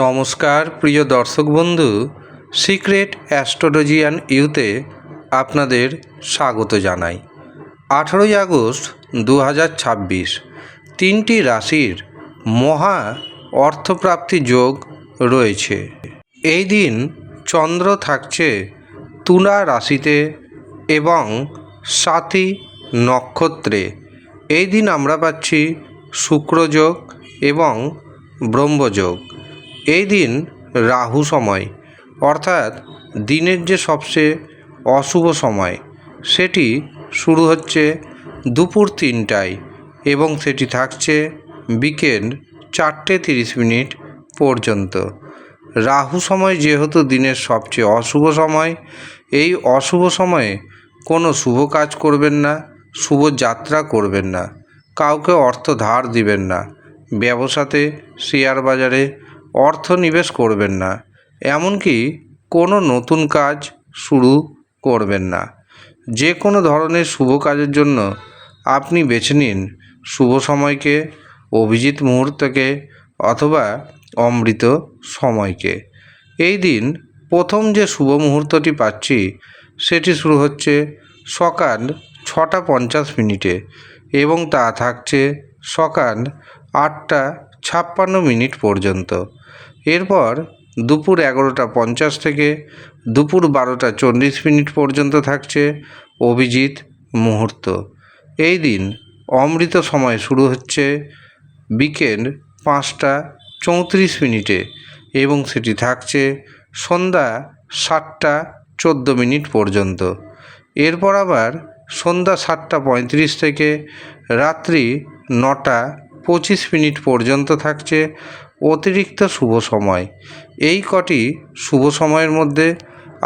নমস্কার প্রিয় দর্শক বন্ধু, সিক্রেট অ্যাস্ট্রোলজিয়ান ইউতে আপনাদের স্বাগত জানাই। 18 আগস্ট 2026 তিনটি রাশির মহা অর্থপ্রাপ্তি যোগ রয়েছে। এই দিন চন্দ্র থাকছে তুলা রাশিতে এবং সাথী নক্ষত্রে। এই দিন আমরা পাচ্ছি শুক্রযোগ এবং ব্রহ্মযোগ। এই দিন রাহু সময় অর্থাৎ দিনের যে সবচেয়ে অশুভ সময় সেটি শুরু হচ্ছে দুপুর 3টায় এবং সেটি থাকছে বিকেল 4:30 পর্যন্ত। রাহু সময় যেহেতু দিনের সবচেয়ে অশুভ সময়, এই অশুভ সময়ে কোনো শুভ কাজ করবেন না, শুভ যাত্রা করবেন না, কাউকে অর্থ ধার দিবেন না, ব্যবসাতে শেয়ার বাজারে অর্থ নিবেশ করবেন না, এমনকি কোনো নতুন কাজ শুরু করবেন না। যে কোনো ধরনের শুভ কাজের জন্য আপনি বেছে নিন শুভ সময়কে, অভিজিৎ মুহূর্তকে অথবা অমৃত সময়কে। এই দিন প্রথম যে শুভ মুহূর্তটি পাচ্ছি সেটি শুরু হচ্ছে সকাল 6:50 এবং তা থাকছে সকাল 8:56 পর্যন্ত। এরপর দুপুর 11:50 থেকে দুপুর 12:40 পর্যন্ত থাকছে অভিজিৎ মুহূর্ত। এই দিন অমৃত সময় শুরু হচ্ছে বিকেল 5:34 এবং সেটি থাকছে সন্ধ্যা 7:14 পর্যন্ত। এরপর আবার সন্ধ্যা 7:35 থেকে রাত্রি 9:25 পর্যন্ত থাকছে অতিরিক্ত শুভ সময়। এই কটি শুভ সময়ের মধ্যে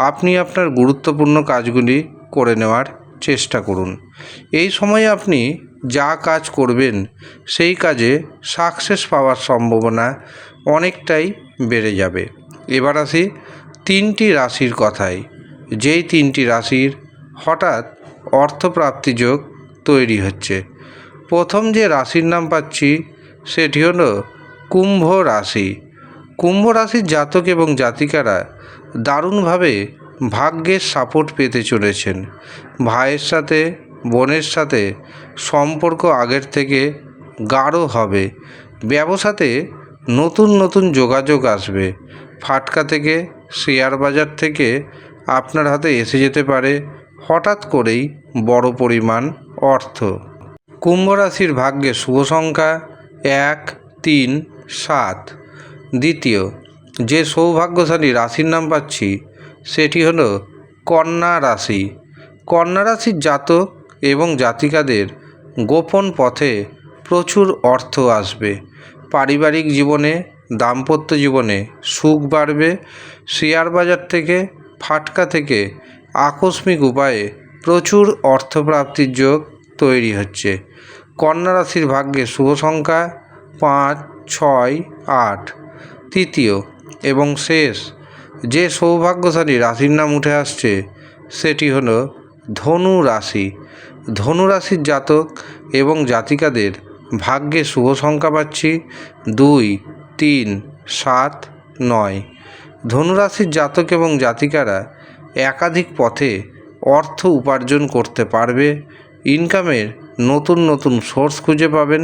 আপনি আপনার গুরুত্বপূর্ণ কাজগুলি করে নেওয়ার চেষ্টা করুন। এই সময়ে আপনি যা কাজ করবেন সেই কাজে সাকসেস পাওয়ার সম্ভাবনা অনেকটাই বেড়ে যাবে। এবার আসি তিনটি রাশির কথায়। যেই তিনটি রাশির হঠাৎ অর্থপ্রাপ্তি যোগ তৈরি হচ্ছে। প্রথম যে রাশির নাম পাচ্ছি সেটি হলো কুম্ভ রাশি। কুম্ভ রাশির জাতক এবং জাতিকারা দারুণভাবে ভাগ্যের সাপোর্ট পেতে চলেছেন। ভাইয়ের সাথে, বোনের সাথে সম্পর্ক আগের থেকে গাঢ় হবে। ব্যবসাতে নতুন নতুন যোগাযোগ আসবে। ফাটকা থেকে, শেয়ার বাজার থেকে আপনার হাতে এসে যেতে পারে হঠাৎ করেই বড় পরিমাণ অর্থ। কুম্ভ রাশির ভাগ্যে শুভ সংখ্যা 1, 3, 7। দ্বিতীয় যে সৌভাগ্যশালী রাশির নাম পাচ্ছি সেটি হলো কন্যা রাশি। কন্যা রাশির জাতক এবং জাতিকাদের গোপন পথে প্রচুর অর্থ আসবে। পারিবারিক জীবনে, দাম্পত্য জীবনে সুখ বাড়বে। শেয়ার বাজার থেকে, ফাটকা থেকে আকস্মিক উপায়ে প্রচুর অর্থপ্রাপ্তির যোগ তৈরি হচ্ছে। কন্যা রাশির ভাগ্যে শুভ সংখ্যা 5, 6, 8। তৃতীয় এবং শেষ যে সৌভাগ্যশালী রাশির নাম উঠে আসছে সেটি হলো ধনু রাশি। ধনু রাশির জাতক এবং জাতিকাদের ভাগ্যে শুভ সংখ্যা পাচ্ছি 2, 3, 7, 9। ধনু রাশির জাতক এবং জাতিকারা একাধিক পথে অর্থ উপার্জন করতে পারবে। ইনকামের নতুন নতুন সোর্স খুঁজে পাবেন।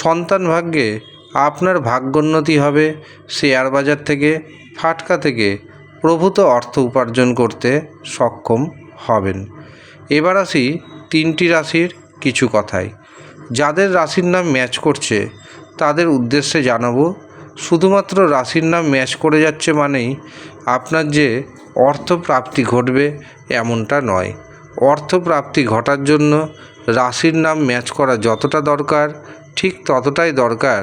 সন্তান ভাগ্যে আপনার ভাগ্যোন্নতি হবে। শেয়ার বাজার থেকে, ফাটকা থেকে প্রভূত অর্থ উপার্জন করতে সক্ষম হবেন। এবার আসি তিনটি রাশির কিছু কথায়। যাদের রাশির নাম ম্যাচ করছে তাদের উদ্দেশ্যে জানাবো, শুধুমাত্র রাশির নাম ম্যাচ করে যাচ্ছে মানেই আপনার যে অর্থপ্রাপ্তি ঘটবে এমনটা নয়। অর্থপ্রাপ্তি ঘটার জন্য রাশির নাম ম্যাচ করা যতটা দরকার ঠিক ততটাই দরকার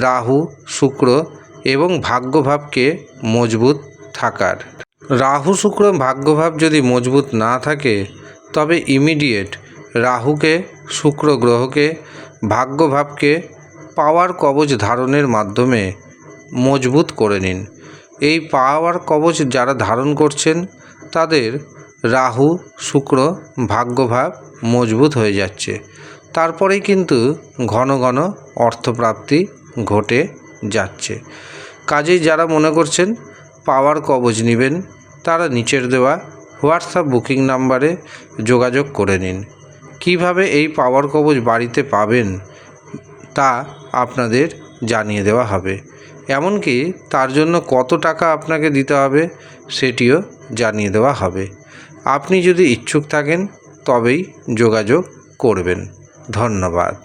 রাহু, শুক্র এবং ভাগ্যভাবকে মজবুত থাকার। রাহু, শুক্র ভাগ্যভাব যদি মজবুত না থাকে তবে ইমিডিয়েট রাহুকে, শুক্র গ্রহকে, ভাগ্যভাবকে পাওয়ার কবচ ধারণের মাধ্যমে মজবুত করে নিন। এই পাওয়ার কবচ যারা ধারণ করছেন তাদের রাহু, শুক্র, ভাগ্যভাব মজবুত হয়ে যাচ্ছে। তারপরেই কিন্তু ঘন ঘন অর্থপ্রাপ্তি ঘটে যাচ্ছে। কাজেই যারা মনে করছেন পাওয়ার কবচ নেবেন তারা নিচের দেওয়া হোয়াটসঅ্যাপ বুকিং নাম্বারে যোগাযোগ করে নিন। কিভাবে এই পাওয়ার কবচ বাড়িতে পাবেন তা আপনাদের জানিয়ে দেওয়া হবে, এমনকি তার জন্য কত টাকা আপনাকে দিতে হবে সেটিও জানিয়ে দেওয়া হবে। আপনি যদি ইচ্ছুক থাকেন তবেই যোগাযোগ করবেন। ধন্যবাদ।